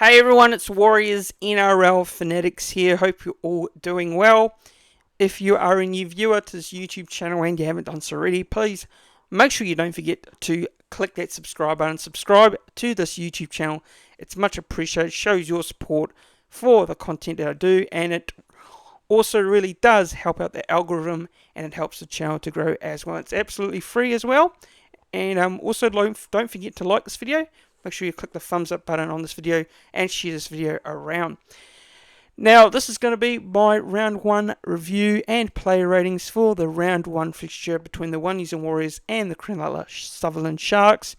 Hey everyone, it's Warriors NRL Fanatics here. Hope you're all doing well. If you are a new viewer to this YouTube channel and you haven't done so already, please make sure you don't forget to click that subscribe button. Subscribe to this YouTube channel. It's much appreciated. It shows your support for the content that I do, and it also really does help out the algorithm, and it helps the channel to grow as well. It's absolutely free as well. And also don't forget to like this video. Make sure you click the thumbs up button on this video and share this video around. Now, this is going to be my round 1 review and player ratings for the round 1 fixture between the NZWarriors and the Cronulla Sutherland Sharks.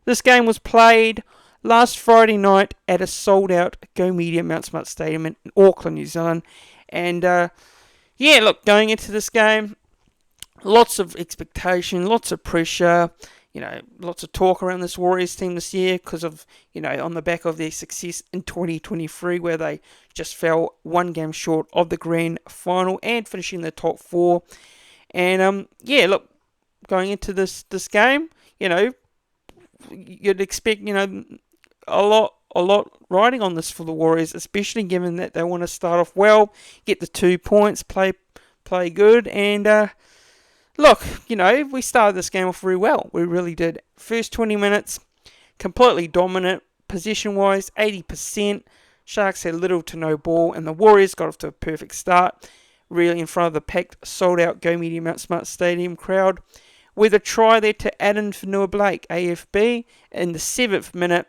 This game was played last Friday night at a sold-out Go Media Mount Smart Stadium in Auckland, New Zealand. And yeah, look, going into this game, lots of expectation, lots of pressure. Lots of talk around this Warriors team this year because of, on the back of their success in 2023 where they just fell one game short of the grand final and finishing the top 4. And, yeah, look, going into this game, you'd expect, a lot riding on this for the Warriors, especially given that they want to start off well, get the 2 points, play good, and, look, we started this game off very well. We really did. First 20 minutes, completely dominant. Possession-wise, 80%. Sharks had little to no ball, and the Warriors got off to a perfect start. Really in front of the packed, sold-out Go Media Mount Smart Stadium crowd. With a try there to Fanatics, AFB, in the 7th minute.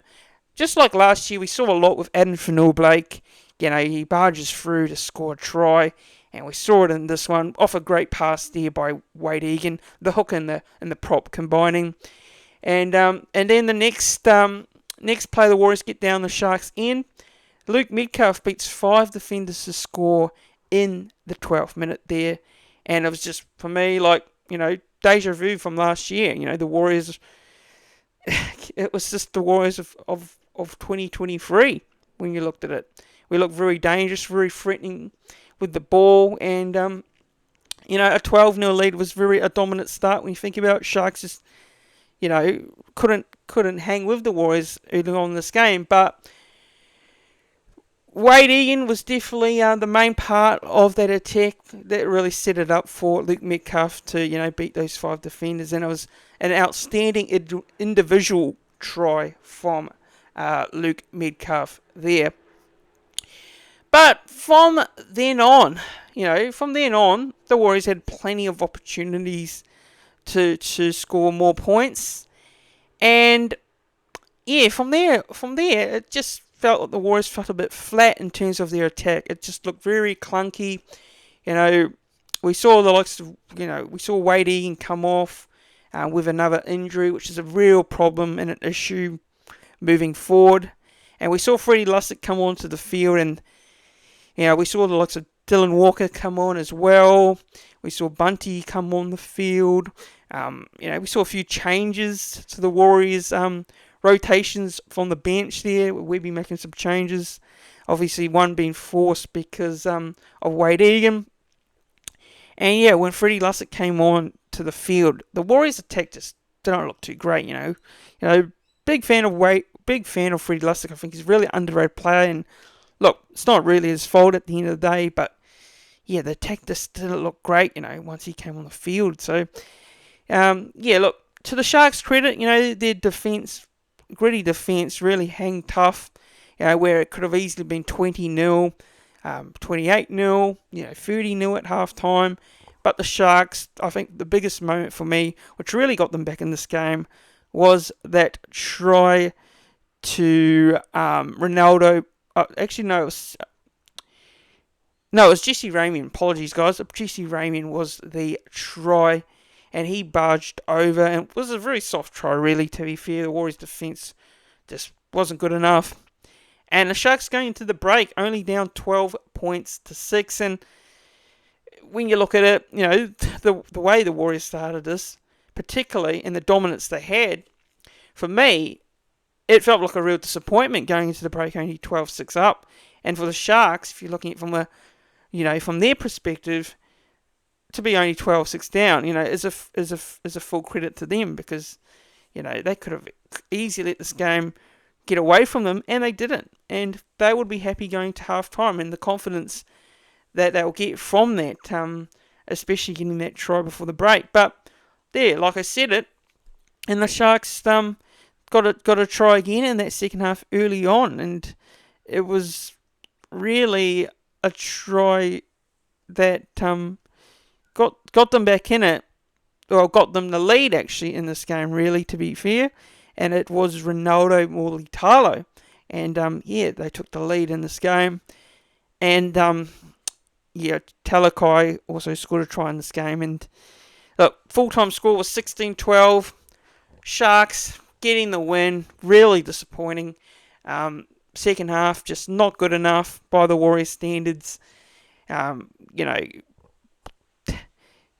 Just like last year, we saw a lot with Fanatics. He barges through to score a try. And we saw it in this one, off a great pass there by Wade Egan, the hook and the prop combining. And then the next play, the Warriors get down the Sharks' end. Luke Metcalf beats 5 defenders to score in the 12th minute there. And it was just, for me, deja vu from last year. The Warriors, it was just the Warriors of 2023 when you looked at it. We looked very dangerous, very threatening with the ball, and a 12-0 lead was a dominant start when you think about it. Sharks just couldn't hang with the Warriors early on in this game, but Wade Egan was definitely the main part of that attack that really set it up for Luke Metcalf to beat those 5 defenders, and it was an outstanding individual try from Luke Metcalf there. But from then on, the Warriors had plenty of opportunities to score more points. And yeah, from there, it just felt like the Warriors felt a bit flat in terms of their attack. It just looked very clunky. We saw the likes of, we saw Wade Egan come off with another injury, which is a real problem and an issue moving forward. And we saw Freddie Lussick come onto the field, and we saw the likes of Dylan Walker come on as well. We saw Bunty come on the field. We saw a few changes to the Warriors, rotations from the bench there. We'd be making some changes. Obviously, one being forced because of Wade Egan. And yeah, when Freddie Lussick came on to the field, the Warriors' attack just didn't look too great. Big fan of Freddie Lussick. I think he's a really underrated player, and look, it's not really his fault at the end of the day, but yeah, the attack just didn't look great, once he came on the field. So, yeah, look, to the Sharks' credit, their defence, gritty defence, really hang tough, where it could have easily been 20-0, 28-0, 30-0 at half-time. But the Sharks, I think the biggest moment for me, which really got them back in this game, was that try to Ronaldo. Actually, no, it was Jesse Ramian. Apologies, guys. Jesse Ramian was the try, and he barged over, and it was a very soft try, really, to be fair. The Warriors' defence just wasn't good enough. And the Sharks going into the break, only down 12 points to 6, and when you look at it, the way the Warriors started this, particularly in the dominance they had, for me, it felt like a real disappointment going into the break only 12-6 up. And for the Sharks, if you're looking at it from their perspective, to be only 12-6 down, is a full credit to them, because they could have easily let this game get away from them, and they didn't. And they would be happy going to half time, and the confidence that they'll get from that, especially getting that try before the break. But there, like I said it, and the Sharks got a try again in that second half early on, and it was really a try that got them back in it, or got them the lead actually in this game, really, to be fair. And it was Ronaldo Mulitalo. And they took the lead in this game. And Talakai also scored a try in this game. And look, full-time score was 16-12. Sharks getting the win. Really disappointing. Second half, just not good enough by the Warriors standards.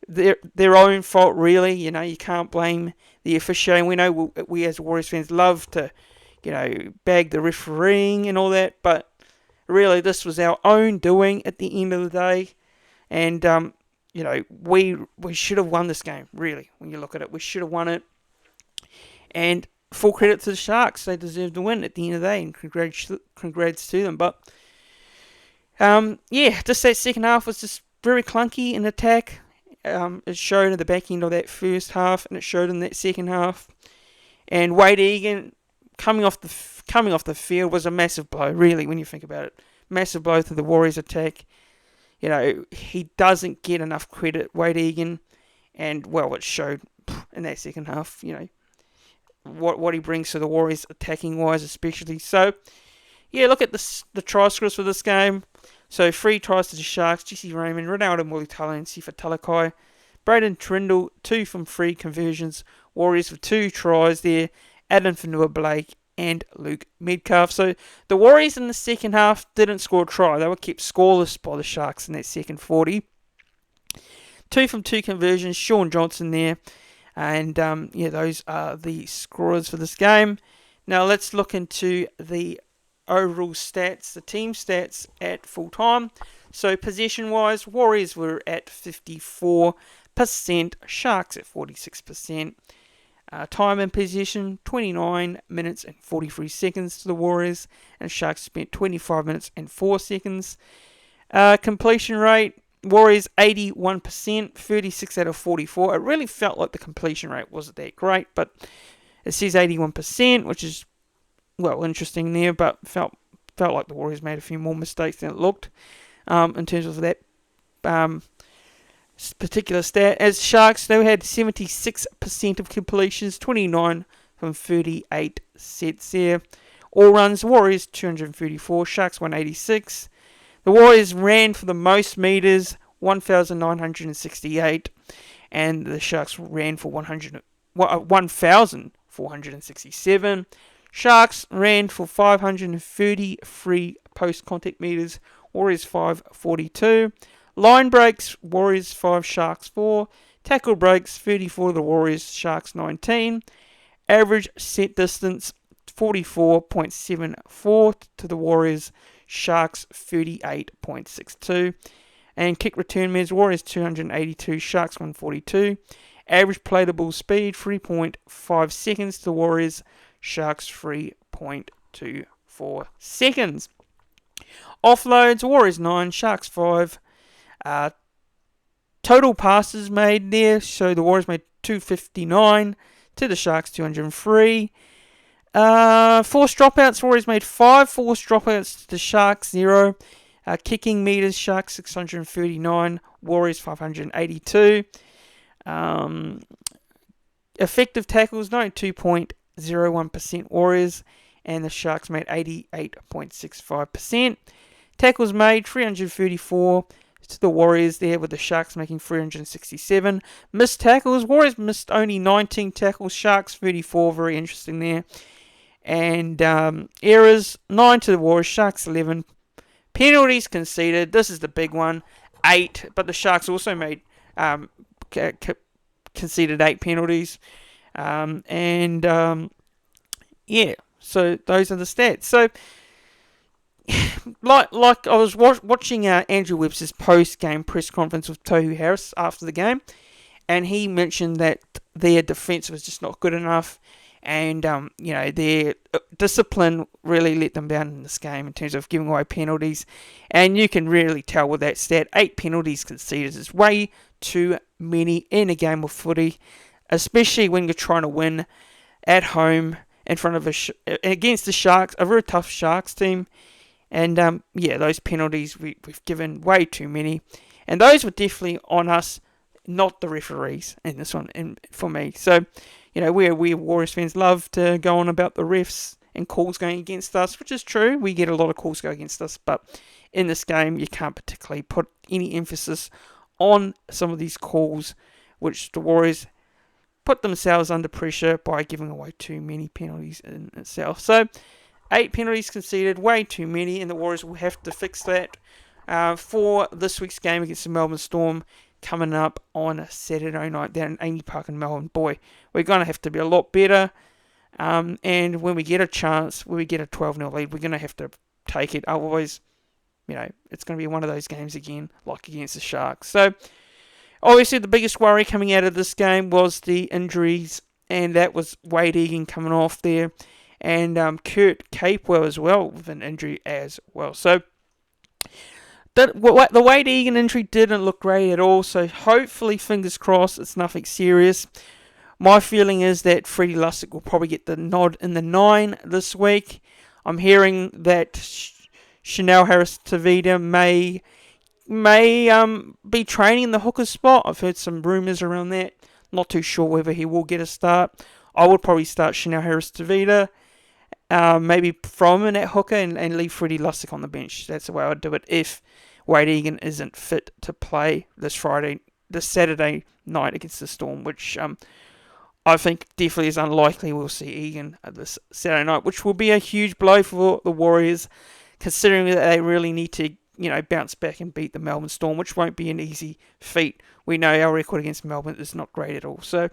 Their own fault, really. You can't blame the officiating. We know we as Warriors fans love to, bag the refereeing and all that, but really this was our own doing at the end of the day. And we should have won this game, really. When you look at it, we should have won it. And full credit to the Sharks; they deserve to win at the end of the day, and congrats to them. But just that second half was just very clunky in attack. It showed at the back end of that first half, and it showed in that second half. And Wade Egan coming off the field was a massive blow, really, when you think about it. Massive blow to the Warriors attack. He doesn't get enough credit, Wade Egan, and it showed in that second half. What he brings to the Warriors attacking wise, especially. So look at the try scorers for this game. So 3 tries to the Sharks: Jesse Raymond, Ronaldo Mulitalo, and Sifa Talakai. Braden Trindle, 2 from 3 conversions. Warriors with 2 tries there: Adam Fanua-Blake and Luke Metcalf. So the Warriors in the second half didn't score a try. They were kept scoreless by the Sharks in that second 40. 2 from 2 conversions, Sean Johnson there. And those are the scorers for this game. Now let's look into the overall stats, the team stats at full time. So possession wise, Warriors were at 54%, Sharks at 46%. Time in possession, 29 minutes and 43 seconds to the Warriors, and Sharks spent 25 minutes and 4 seconds. Completion rate, Warriors 81%, 36 out of 44. It really felt like the completion rate wasn't that great, but it says 81%, which is, interesting there, but felt like the Warriors made a few more mistakes than it looked in terms of that particular stat. As Sharks, they had 76% of completions, 29 from 38 sets there. All runs, Warriors 234, Sharks 186. The Warriors ran for the most meters, 1,968, and the Sharks ran for 1,467. Sharks ran for 533 post-contact meters, Warriors 542. Line breaks, Warriors 5, Sharks 4. Tackle breaks, 34 to the Warriors, Sharks 19. Average set distance, 44.74 to the Warriors, Sharks 38.62. And kick return meters, Warriors 282, Sharks 142. Average play to ball speed, 3.5 seconds to the Warriors, Sharks 3.24 seconds. Offloads, Warriors 9, Sharks 5. Total passes made there, so the Warriors made 259 to the Sharks 203. Forced dropouts, Warriors made 5 forced dropouts to the Sharks 0. Kicking meters, Sharks 639, Warriors 582. Effective tackles, 92.01% Warriors, and the Sharks made 88.65%. Tackles made, 334 to the Warriors there, with the Sharks making 367. Missed tackles, Warriors missed only 19 tackles, Sharks 34, very interesting there. And errors, 9 to the Warriors, Sharks 11. Penalties conceded, this is the big one, 8, but the Sharks also made conceded 8 penalties. So those are the stats. So, like I was watching Andrew Webster's post-game press conference with Tohu Harris after the game, and he mentioned that their defence was just not good enough, and their discipline really let them down in this game in terms of giving away penalties, and you can really tell with that stat. 8 penalties conceded is way too many in a game of footy, especially when you're trying to win at home in front of against the Sharks, a very tough Sharks team. And those penalties we've given way too many, and those were definitely on us, not the referees in this one. And for me, so we Warriors fans love to go on about the refs and calls going against us, which is true. We get a lot of calls go against us, but in this game, you can't particularly put any emphasis on some of these calls, which the Warriors put themselves under pressure by giving away too many penalties in itself. So 8 penalties conceded, way too many, and the Warriors will have to fix that for this week's game against the Melbourne Storm coming up on a Saturday night down in Amy Park in Melbourne. Boy, we're going to have to be a lot better, and when we get a chance, when we get a 12-0 lead, we're going to have to take it. Otherwise, it's going to be one of those games again, like against the Sharks. So, obviously, the biggest worry coming out of this game was the injuries, and that was Wade Egan coming off there, and Kurt Capewell as well with an injury as well. So the Wade Egan injury didn't look great at all. So hopefully, fingers crossed, it's nothing serious. My feeling is that Freddie Lussick will probably get the nod in the 9 this week. I'm hearing that Chanel Harris-Tavita may be training in the hooker spot. I've heard some rumours around that. Not too sure whether he will get a start. I would probably start Chanel Harris-Tavita. Maybe throw him in at hooker and leave Freddie Lussick on the bench. That's the way I'd do it if Wade Egan isn't fit to play this Saturday night against the Storm, which I think definitely is unlikely we'll see Egan this Saturday night, which will be a huge blow for the Warriors, considering that they really need to bounce back and beat the Melbourne Storm, which won't be an easy feat. We know our record against Melbourne is not great at all. So,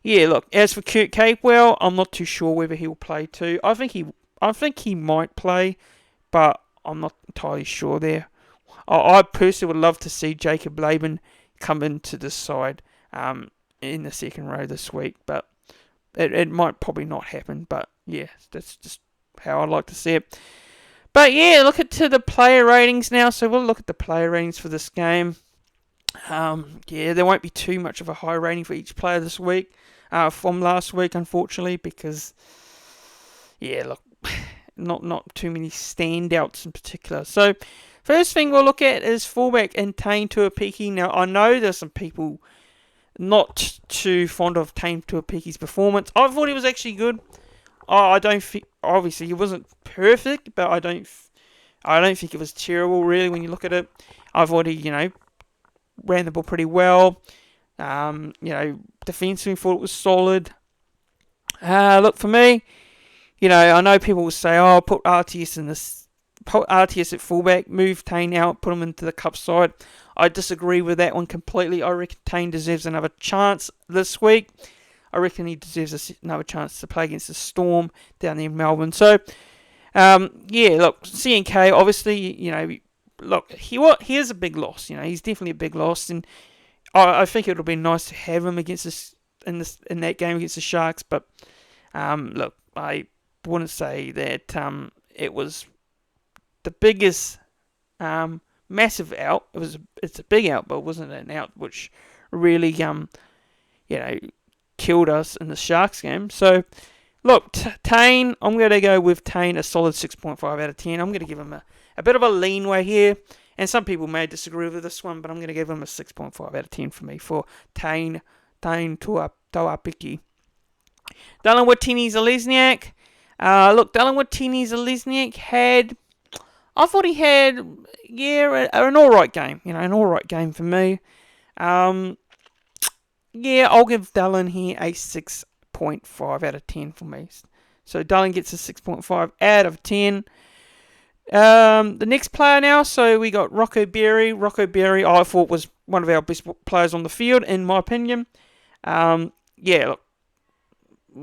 yeah, look, as for Kurt Capewell, I'm not too sure whether he will play too. I think he might play, but I'm not entirely sure there. I personally would love to see Jacob Laban come into this side in the second row this week, but it might probably not happen. But yeah, that's just how I'd like to see it. But yeah, look at the player ratings now. So we'll look at the player ratings for this game. There won't be too much of a high rating for each player this week from last week, unfortunately, because not too many standouts in particular. So first thing we'll look at is fullback and Tane Tuapiki. Now I know there's some people not too fond of Tane Tuapiki's performance. I thought he was actually good. I don't think, obviously he wasn't perfect, but I don't think it was terrible really when you look at it. I thought he ran the ball pretty well. Defensively thought it was solid. Look, for me, I know people will say, put RTS at fullback, move Tane out, put him into the cup side. I disagree with that one completely. I reckon Tane deserves another chance this week. I reckon he deserves another chance to play against the Storm down there in Melbourne. So, look, CNK, obviously, look, he is a big loss. He's definitely a big loss, and I think it'll be nice to have him against in that game against the Sharks. But look, I wouldn't say that it was the biggest massive out. It's a big out, but it wasn't an out which really killed us in the Sharks game. So look, Tane, I'm going to go with Tane a solid 6.5 out of 10. I'm going to give him a bit of a leanway here, and some people may disagree with this one, but I'm going to give him a 6.5 out of 10 for me for Tane Tuapiki. Dylan Watini-Zelezniak. Look, Dylan Watini-Zelezniak had an alright game. An alright game for me. I'll give Dylan here a 6.5 out of 10 for me. So Dylan gets a 6.5 out of 10. The next player now, so we got Rocco Berry. Rocco Berry, I thought, was one of our best players on the field, in my opinion. Look,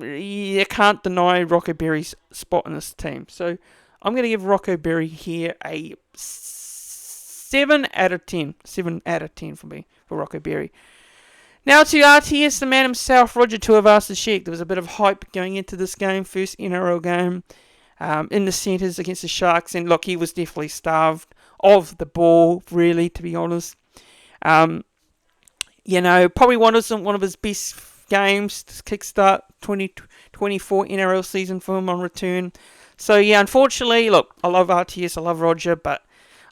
you can't deny Rocco Berry's spot in this team. So I'm going to give Rocco Berry here a 7 out of 10. 7 out of 10 for me, for Rocco Berry. Now to RTS, the man himself, Roger Tuivasa-Sheck. There was a bit of hype going into this game, first NRL game, in the centres against the Sharks. And look, he was definitely starved of the ball, really, to be honest. Probably wasn't one of his best games to kickstart 2024 NRL season for him on return. So, yeah, unfortunately, look, I love RTS, I love Roger, but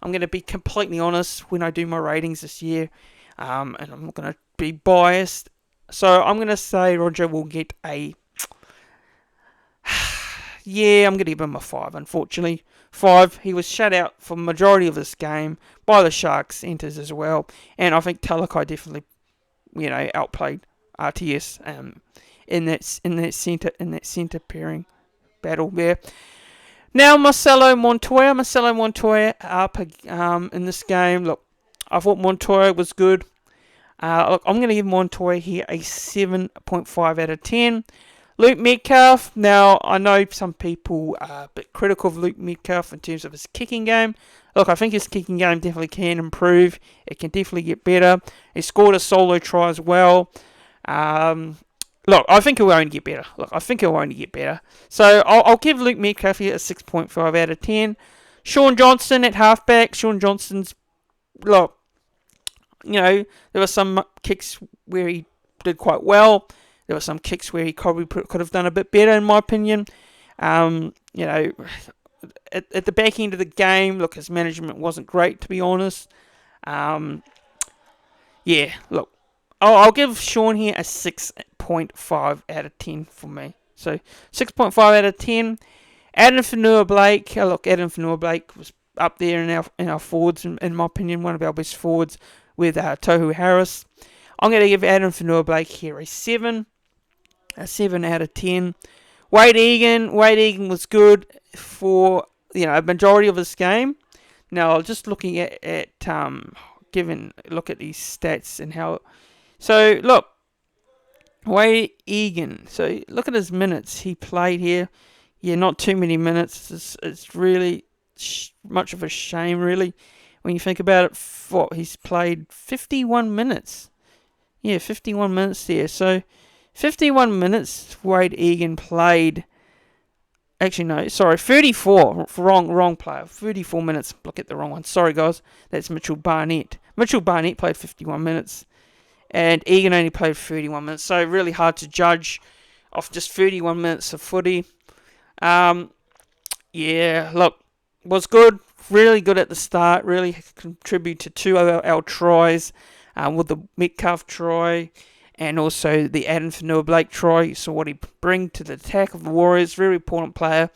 I'm going to be completely honest when I do my ratings this year, and I'm going to be biased. So, I'm going to say Roger will get a... yeah, I'm going to give him a 5, unfortunately. 5, he was shut out for the majority of this game by the Sharks centres as well, and I think CLUNCKY definitely, outplayed RTS in that centre pairing battle there. Now Marcelo Montoya up in this game. Look, I thought Montoya was good. Look, I'm going to give Montoya here a 7.5 out of 10. Luke Metcalf. Now, I know some people are a bit critical of Luke Metcalf in terms of his kicking game. Look, I think his kicking game definitely can improve. It can definitely get better. He scored a solo try as well. Look, I think he'll only get better. So I'll give Luke Metcalf here a 6.5 out of 10. Sean Johnson at halfback. Sean Johnson's, look, there were some kicks where he did quite well. There were some kicks where he probably could have done a bit better, in my opinion. At the back end of the game, look, his management wasn't great, to be honest. Look, I'll give Sean here a 6.5 out of 10 for me. So 6.5 out of 10. Adam Fanua-Blake. Adam Fanua-Blake was up there in our forwards, in my opinion, one of our best forwards with Tohu Harris. I'm going to give Adam Fanua-Blake here a 7 out of 10. Wade Egan was good for a majority of his game. Now, just looking at look at these stats and how. So look, Wade Egan. So look at his minutes he played here. Yeah, not too many minutes. It's really much of a shame, really, when you think about it. He's played 51 minutes. Yeah, 51 minutes there. So 51 minutes Wade Egan played. Actually, no, sorry, 34. Wrong player. 34 minutes. Look at the wrong one. Sorry, guys. That's Mitchell Barnett. Mitchell Barnett played 51 minutes. And Egan only played 31 minutes. So really hard to judge off just 31 minutes of footy. Look, was good. Really good at the start. Really contributed to 2 of our tries. With the Metcalf try and also the Adam Fanua-Blake try. You saw what he bring to the attack of the Warriors. Very important player.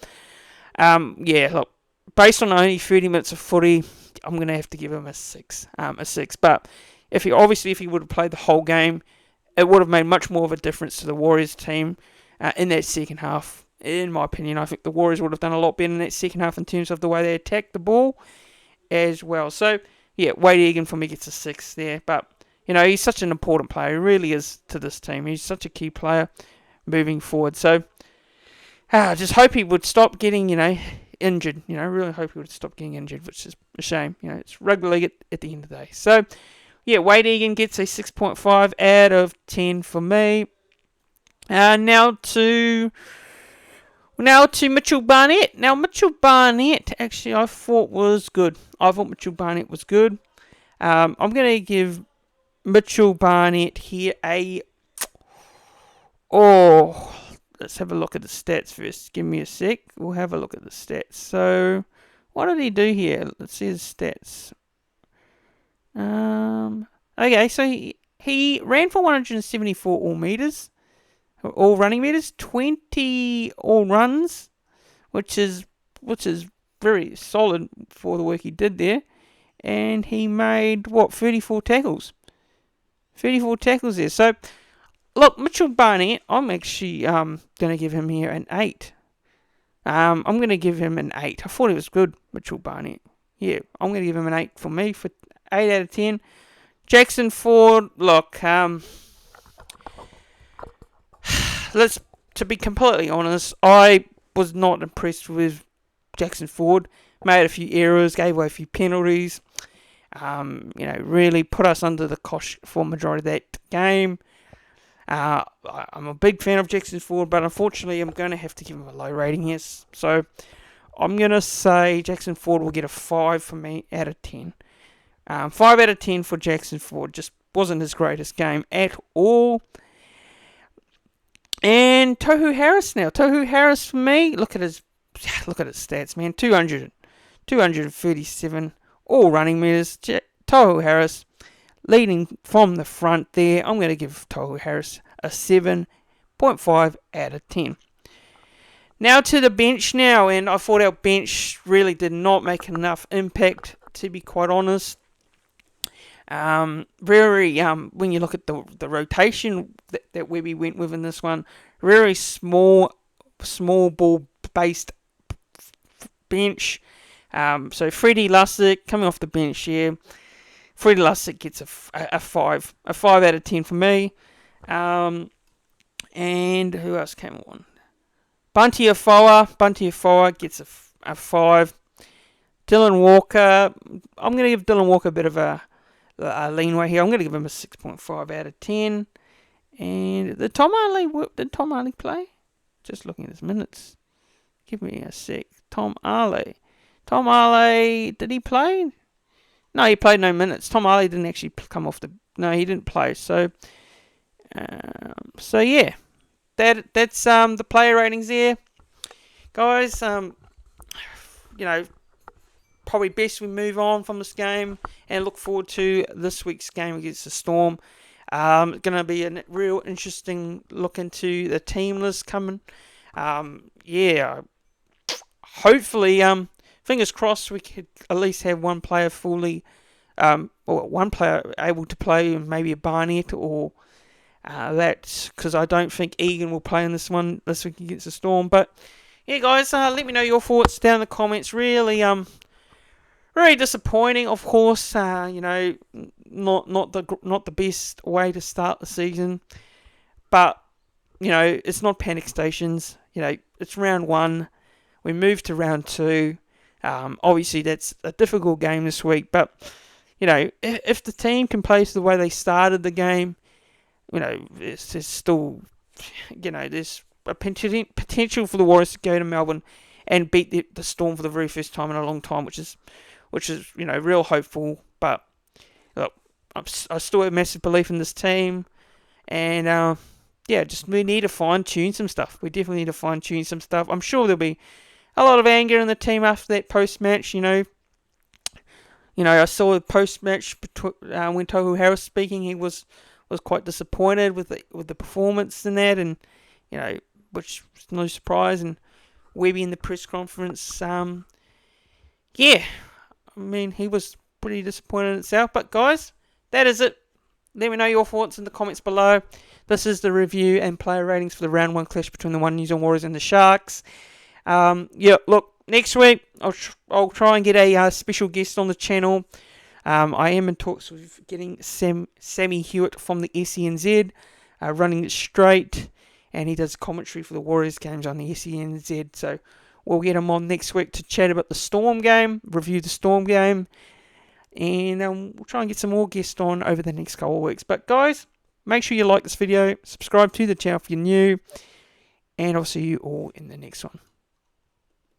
Look, based on only 30 minutes of footy, I'm going to have to give him a 6. But if he would have played the whole game, it would have made much more of a difference to the Warriors team in that second half. In my opinion, I think the Warriors would have done a lot better in that second half in terms of the way they attacked the ball as well. So, yeah, Wade Egan for me gets a 6 there. But, he's such an important player. He really is to this team. He's such a key player moving forward. So, I just hope he would stop getting, injured. Really hope he would stop getting injured, which is a shame. It's rugby league at the end of the day. So, yeah, Wade Egan gets a 6.5 out of 10 for me. Now to Mitchell Barnett. Now, Mitchell Barnett, actually, I thought Mitchell Barnett was good. I'm going to give Mitchell Barnett here let's have a look at the stats first. Give me a sec. We'll have a look at the stats. So, what did he do here? Let's see his stats. Okay, so he ran for 174 all running meters, 20 all runs, which is very solid for the work he did there. And he made 34 tackles. 34 tackles there. So look, Mitchell Barnett, I'm actually going to give him here an 8. I'm going to give him an 8. I thought it was good, Mitchell Barnett. Yeah, I'm going to give him an 8 for me, for 8 out of 10. Jackson Ford, look, to be completely honest, I was not impressed with Jackson Ford. Made a few errors, gave away a few penalties. Really put us under the cosh for majority of that game. I'm a big fan of Jackson Ford, but unfortunately I'm going to have to give him a low rating here. So I'm going to say Jackson Ford will get a 5 for me out of 10. 5 out of 10 for Jackson Ford. Just wasn't his greatest game at all. And Tohu Harris now. Tohu Harris for me, look at his stats, man. 237 all running meters. Tohu Harris leading from the front there. I'm going to give Tohu Harris a 7.5 out of 10. Now to the bench now, and I thought our bench really did not make enough impact, to be quite honest. When you look at the rotation that Webby went with in this one, very small ball based bench. So Freddie Lussick coming off the bench here. Freddie Lussick gets a 5 out of 10 for me. And who else came on? Bunty Afoa gets a 5. Dylan Walker, I'm going to give Dylan Walker a bit of a leanway here. I'm going to give him a 6.5 out of 10. And did Tom Harley play? Just looking at his minutes. Give me a sec. Tom Harley, did he play? No, he played no minutes. Tom Harley didn't actually come off the... No, he didn't play. So yeah. That's the player ratings there. Guys, probably best we move on from this game and look forward to this week's game against the Storm. It's going to be a real interesting look into the team list coming. Hopefully, fingers crossed, we could at least have one player fully, one player able to play, maybe a Barnett or that, because I don't think Egan will play in this week against the Storm. But yeah, guys, let me know your thoughts down in the comments. Really disappointing, of course. Not the best way to start the season, but it's not panic stations. It's round 1. We move to round 2. Obviously, that's a difficult game this week, but if the team can play the way they started the game, there's still, there's a potential for the Warriors to go to Melbourne and beat the Storm for the very first time in a long time, which is real hopeful. But look, I still have massive belief in this team, and we need to fine tune some stuff. We definitely need to fine tune some stuff. I'm sure there'll be a lot of anger in the team after that post match. I saw the post match when Tohu Harris speaking. He was quite disappointed with the performance in that, and which was no surprise. And Webby in the press conference, he was pretty disappointed in itself. But guys, that is it. Let me know your thoughts in the comments below. This is the review and player ratings for the round 1 clash between the NZWarriors and the Sharks. Look, next week I'll try and get a special guest on the channel. I am in talks with getting Sammy Hewitt from the SENZ, running it straight, and he does commentary for the Warriors games on the SENZ. So we'll get him on next week to chat about the Storm game, review the Storm game, and we'll try and get some more guests on over the next couple of weeks. But guys, make sure you like this video, subscribe to the channel if you're new, and I'll see you all in the next one.